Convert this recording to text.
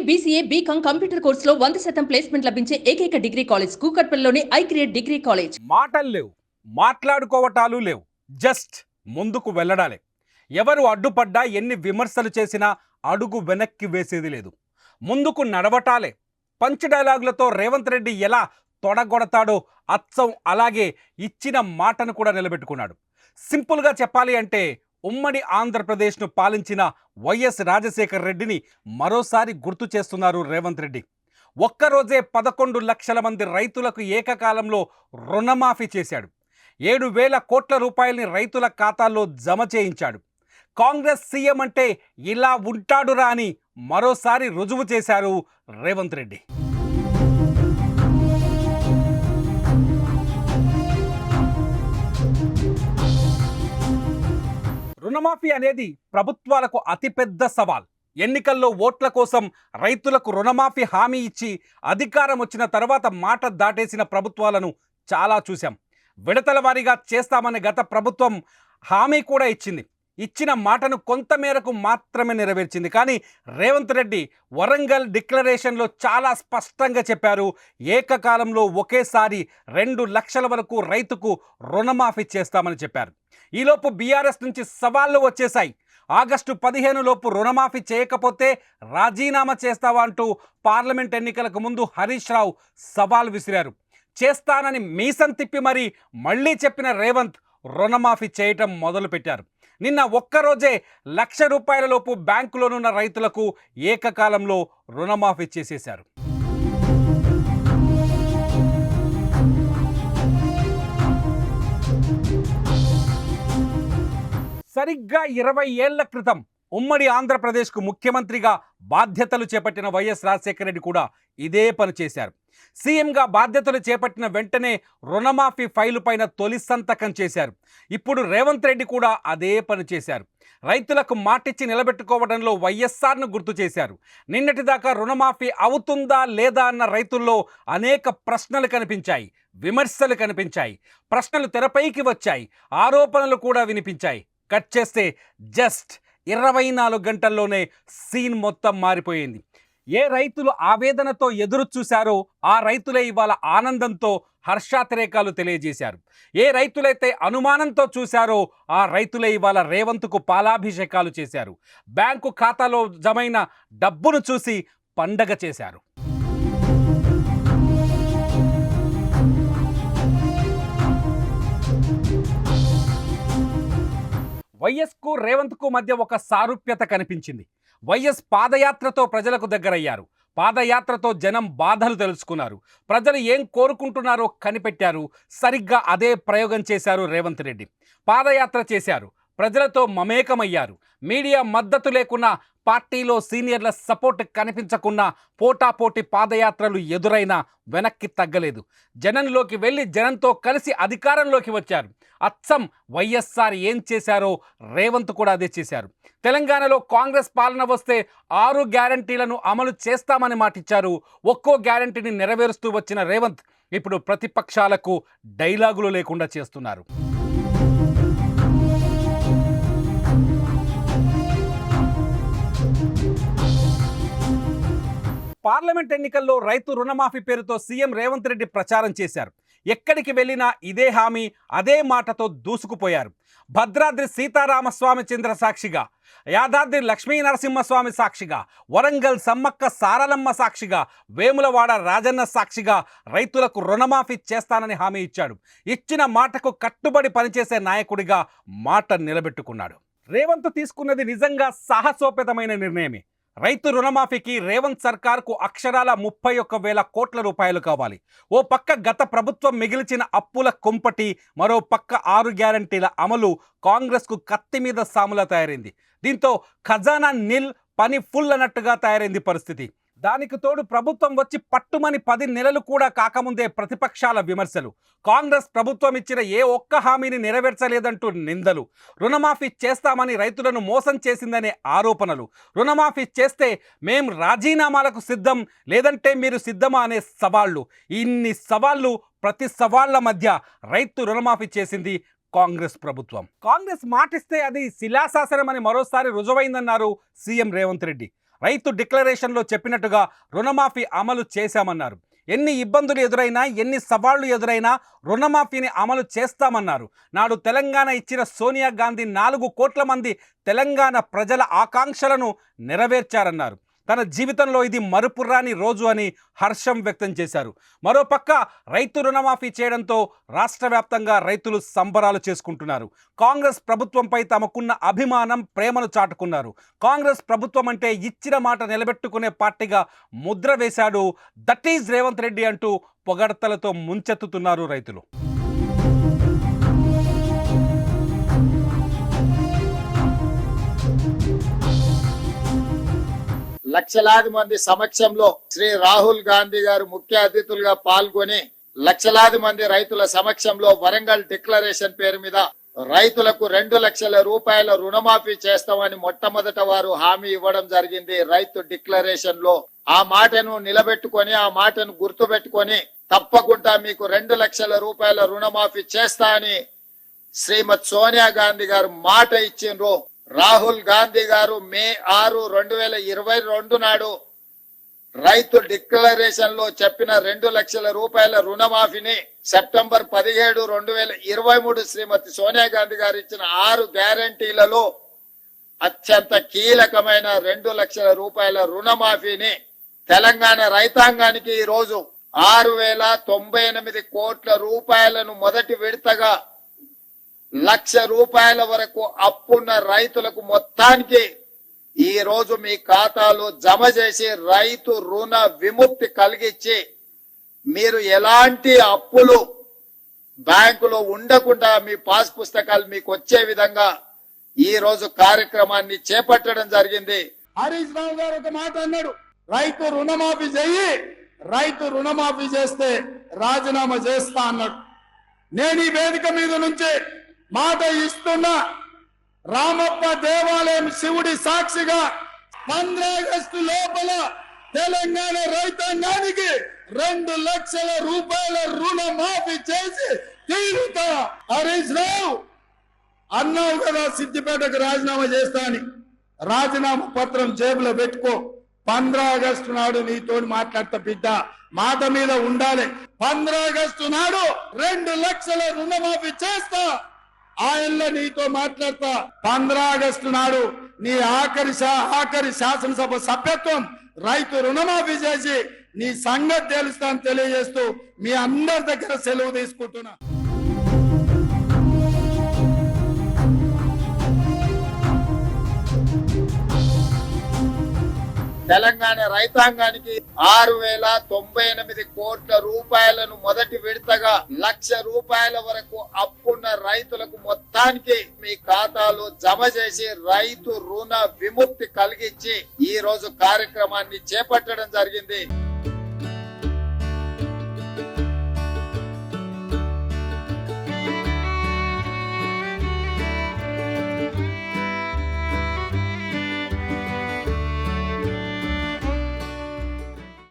BCA, BCom computer కోర్సులో 100% placement లభించే ఏకైక డిగ్రీ కాలేజ్ కూకట్పల్లిలోని ఐక్రియేట్ డిగ్రీ కాలేజ్. మాటలు లేవు, మాట్లాడుకోవటాలు లేవు, జస్ట్ ముందుకు వెళ్ళడాలే. ఎవరు అడ్డుపడ్డా, ఎన్ని విమర్శలు చేసినా అడుగు వెనక్కి వేసేది లేదు. ముందుకు నడవటాలే. పంచ్ డైలాగులతో రేవంత్ రెడ్డి ఎలా తొడగొడతాడో అచ్చం అలాగే ఇచ్చిన మాటను కూడా నిలబెట్టుకున్నాడు. సింపుల్గా చెప్పాలి అంటే ఉమ్మడి ఆంధ్రప్రదేశ్ను పాలించిన వైఎస్ రాజశేఖర్ రెడ్డిని మరోసారి గుర్తు చేస్తున్నారు రేవంత్ రెడ్డి. ఒక్కరోజే 11 లక్షల మంది రైతులకు ఏకకాలంలో రుణమాఫీ చేశాడు. 7,000 కోట్ల రూపాయలని రైతుల ఖాతాల్లో జమ చేయించాడు. కాంగ్రెస్ సీఎం అంటే ఇలా ఉంటాడురా అని మరోసారి రుజువు చేశారు రేవంత్ రెడ్డి. రుణమాఫీ అనేది ప్రభుత్వాలకు అతిపెద్ద సవాల్. ఎన్నికల్లో ఓట్ల కోసం రైతులకు రుణమాఫీ హామీ ఇచ్చి అధికారం వచ్చిన తర్వాత మాట దాటేసిన ప్రభుత్వాలను చాలా చూశాం. విడతల వారీగా చేస్తామని గత ప్రభుత్వం హామీ కూడా ఇచ్చింది. ఇచ్చిన మాటను కొంతమేరకు మాత్రమే నెరవేర్చింది. కానీ రేవంత్ రెడ్డి వరంగల్ డిక్లరేషన్లో చాలా స్పష్టంగా చెప్పారు, ఏకకాలంలో ఒకేసారి 2 లక్షల వరకు రైతుకు రుణమాఫీ చేస్తామని చెప్పారు. ఈలోపు బీఆర్ఎస్ నుంచి సవాళ్లు వచ్చేశాయి. ఆగస్టు 15 లోపు రుణమాఫీ చేయకపోతే రాజీనామా చేస్తావా అంటూ పార్లమెంట్ ఎన్నికలకు ముందు హరీష్ రావు సవాల్ విసిరారు. చేస్తానని మీసం తిప్పి మళ్ళీ చెప్పిన రేవంత్ రుణమాఫీ చేయటం మొదలుపెట్టారు. నిన్న ఒక్కరోజే 1,00,000 రూపాయల లోపు బ్యాంకులోనున్న రైతులకు ఏకకాలంలో రుణమాఫీ చేసేశారు. సరిగ్గా 20 ఏళ్ల క్రితం ఉమ్మడి ఆంధ్రప్రదేశ్కు ముఖ్యమంత్రిగా బాధ్యతలు చేపట్టిన వైఎస్ రాజశేఖర రెడ్డి కూడా ఇదే పని చేశారు. సీఎంగా బాధ్యతలు చేపట్టిన వెంటనే రుణమాఫీ ఫైలు పైన తొలి సంతకం చేశారు. ఇప్పుడు రేవంత్ రెడ్డి కూడా అదే పని చేశారు. రైతులకు మాటిచ్చి నిలబెట్టుకోవడంలో వైఎస్ఆర్ను గుర్తు చేశారు. నిన్నటిదాకా రుణమాఫీ అవుతుందా లేదా అన్న రైతుల్లో అనేక ప్రశ్నలు కనిపించాయి, విమర్శలు కనిపించాయి, ప్రశ్నలు తెరపైకి వచ్చాయి, ఆరోపణలు కూడా వినిపించాయి. కట్ చేస్తే జస్ట్ 24 గంటల్లోనే సీన్ మొత్తం మారిపోయింది. ఏ రైతులు ఆవేదనతో ఎదురు చూశారో ఆ రైతులే ఇవాళ ఆనందంతో హర్షాతిరేకాలు తెలియజేశారు. ఏ రైతులైతే అనుమానంతో చూశారో ఆ రైతులే ఇవాళ రేవంత్కు పాలాభిషేకాలు చేశారు. బ్యాంకు ఖాతాలో జమైన డబ్బును చూసి పండగ చేశారు. వైఎస్కు రేవంత్కు మధ్య ఒక సారూప్యత కనిపించింది. వైఎస్ పాదయాత్రతో ప్రజలకు దగ్గరయ్యారు. పాదయాత్రతో జనం బాధలు తెలుసుకున్నారు. ప్రజలు ఏం కోరుకుంటున్నారో కనిపెట్టారు. సరిగ్గా అదే ప్రయోగం చేశారు రేవంత్ రెడ్డి. పాదయాత్ర చేశారు, ప్రజలతో మమేకమయ్యారు. మీడియా మద్దతు లేకున్నా, పార్టీలో సీనియర్ల సపోర్ట్ కనిపించకున్నా, పోటాపోటీ పాదయాత్రలు ఎదురైనా వెనక్కి తగ్గలేదు. జనంలోకి వెళ్ళి జనంతో కలిసి అధికారంలోకి వచ్చారు. అచ్చం వైఎస్ఆర్ ఏం చేశారో రేవంత్ కూడా అదే చేశారు. తెలంగాణలో కాంగ్రెస్ పాలన వస్తే 6 గ్యారంటీలను అమలు చేస్తామని మాటిచ్చారు. ఒక్కో గ్యారంటీని నెరవేరుస్తూ వచ్చిన రేవంత్ ఇప్పుడు ప్రతిపక్షాలకు డైలాగులు లేకుండా చేస్తున్నారు. పార్లమెంట్ ఎన్నికల్లో రైతు రుణమాఫీ పేరుతో సీఎం రేవంత్ రెడ్డి ప్రచారం చేశారు. ఎక్కడికి వెళ్ళినా ఇదే హామీ, అదే మాటతో దూసుకుపోయారు. భద్రాద్రి సీతారామస్వామి చంద్ర సాక్షిగా, యాదాద్రి లక్ష్మీ నరసింహస్వామి సాక్షిగా, వరంగల్ సమ్మక్క సారలమ్మ సాక్షిగా, వేములవాడ రాజన్న సాక్షిగా రైతులకు రుణమాఫీ చేస్తానని హామీ ఇచ్చాడు. ఇచ్చిన మాటకు కట్టుబడి పనిచేసే నాయకుడిగా మాట నిలబెట్టుకున్నాడు. రేవంత్ తీసుకున్నది నిజంగా సాహసోపేతమైన నిర్ణయమే. రైతు రుణమాఫీకి రేవంత్ సర్కార్కు అక్షరాల 31,000 కోట్ల రూపాయలు కావాలి. ఓ పక్క గత ప్రభుత్వం మిగిల్చిన అప్పుల కుంపటి, మరో పక్క 6 గ్యారంటీల అమలు కాంగ్రెస్కు కత్తి మీద సాములా తయారైంది. దీంతో ఖజానా నిల్, పని ఫుల్ అన్నట్టుగా తయారైంది పరిస్థితి. దానికి తోడు ప్రభుత్వం వచ్చి పట్టుమని 10 నెలలు కూడా కాకముందే ప్రతిపక్షాల విమర్శలు, కాంగ్రెస్ ప్రభుత్వం ఇచ్చిన ఏ ఒక్క హామీని నెరవేర్చలేదంటూ నిందలు, రుణమాఫీ చేస్తామని రైతులను మోసం చేసిందనే ఆరోపణలు, రుణమాఫీ చేస్తే మేం రాజీనామాలకు సిద్ధం, లేదంటే మీరు సిద్ధమా అనే సవాళ్లు. ఇన్ని సవాళ్లు, ప్రతి సవాళ్ల మధ్య రైతు రుణమాఫీ చేసింది కాంగ్రెస్ ప్రభుత్వం. కాంగ్రెస్ మాటిస్తే అది శిలాశాసనం అని మరోసారి రుజువైందన్నారు సీఎం రేవంత్ రెడ్డి. రైతు డిక్లరేషన్లో చెప్పినట్టుగా రుణమాఫీ అమలు చేశామన్నారు. ఎన్ని ఇబ్బందులు ఎదురైనా, ఎన్ని సవాళ్లు ఎదురైనా రుణమాఫీని అమలు చేస్తామన్నారు. నాడు తెలంగాణ ఇచ్చిన సోనియా గాంధీ 4 కోట్ల మంది తెలంగాణ ప్రజల ఆకాంక్షలను నెరవేర్చారన్నారు. తన జీవితంలో ఇది మరుపురాని రోజు అని హర్షం వ్యక్తం చేశారు. మరోపక్క రైతు రుణమాఫీ చేయడంతో రాష్ట్ర వ్యాప్తంగా రైతులు సంబరాలు చేసుకుంటున్నారు. కాంగ్రెస్ ప్రభుత్వంపై తమకున్న అభిమానం, ప్రేమను చాటుకున్నారు. కాంగ్రెస్ ప్రభుత్వం అంటే ఇచ్చిన మాట నిలబెట్టుకునే పార్టీగా ముద్ర వేశాడు. దట్ ఈజ్ రేవంత్ రెడ్డి అంటూ పొగడ్తలతో ముంచెత్తుతున్నారు రైతులు. లక్షలాది మంది సమక్షంలో శ్రీ రాహుల్ గాంధీ గారు ముఖ్య అతిథులుగా పాల్గొని లక్షలాది మంది రైతుల సమక్షంలో వరంగల్ డిక్లరేషన్ పేరు మీద రైతులకు 2 లక్షల రూపాయల రుణమాఫీ చేస్తామని మొట్టమొదట వారు హామీ ఇవ్వడం జరిగింది. రైతు డిక్లరేషన్ లో ఆ మాటను నిలబెట్టుకొని, ఆ మాటను గుర్తుపెట్టుకొని తప్పకుండా మీకు 2 లక్షల రూపాయల రుణమాఫీ చేస్తా అని శ్రీమతి సోనియా గాంధీ గారు మాట ఇచ్చిండ్రు. రాహుల్ గాంధీ గారు మే 6, 2022 నాడు రైతు డిక్లరేషన్ లో చెప్పిన 2 లక్షల రూపాయల రుణమాఫీని సెప్టెంబర్ 17, 2023 శ్రీమతి సోనియా గాంధీ గారు ఇచ్చిన 6 గ్యారంటీలలో అత్యంత కీలకమైన 2 లక్షల రూపాయల రుణమాఫీని తెలంగాణ రైతాంగానికి ఈ రోజు 6,098 కోట్ల రూపాయలను మొదటి విడతగా 1,00,000 రూపాయల వరకు అప్పున్న రైతులకు మొత్తానికి ఈ రోజు మీ ఖాతాలో జమ చేసి రైతు రుణ విముక్తి కలిగించి మీరు ఎలాంటి అప్పులు బ్యాంకులో ఉండకుండా మీ పాస్ పుస్తకాలు మీకు వచ్చే విధంగా ఈ రోజు కార్యక్రమాన్ని చేపట్టడం జరిగింది. హరీష్ రావు గారు ఒక మాట అన్నాడు, రైతు రుణమాఫీ చెయ్యి, రైతు రుణమాఫీ చేస్తే రాజీనామా చేస్తా అన్నాడు. నేను ఈ వేదిక మీద నుంచి మాట ఇస్తున్నా, రామప్ప దేవాలయం శివుడి సాక్షిగా 15 ఆగస్టు లోపల తెలంగాణ రైతాంగానికి 2 లక్షల రూపాయల రుణమాఫీ చేసి తీరుతా. హరీష్ రావు అన్నావు కదా సిద్దిపేటకు రాజీనామా చేస్తా అని, రాజీనామా పత్రం జేబులో పెట్టుకో. 15 ఆగస్టు నాడు నీతో మాట్లాడతా బిడ్డ, మాట మీద ఉండాలి. 15 ఆగస్టు నాడు 2 లక్షల రుణమాఫీ చేస్తా, ఆయనలో నీతో మాట్లాడతా. 15 ఆగస్టు నాడు నీ ఆఖరి శాసనసభ సభ్యత్వం రైతు రుణమాఫీ చేసి నీ సంగతి తెలుస్తా అని తెలియజేస్తూ మీ అందరి దగ్గర సెలవు తీసుకుంటున్నా. తెలంగాణ రైతాంగానికి 6,098 కోట్ల రూపాయలను మొదటి విడతగా 1,00,000 రూపాయల వరకు అప్పున్న రైతులకు మొత్తానికి మీ ఖాతాలో జమ చేసి రైతు రుణ విముక్తి కలిగించి ఈ రోజు కార్యక్రమాన్ని చేపట్టడం జరిగింది.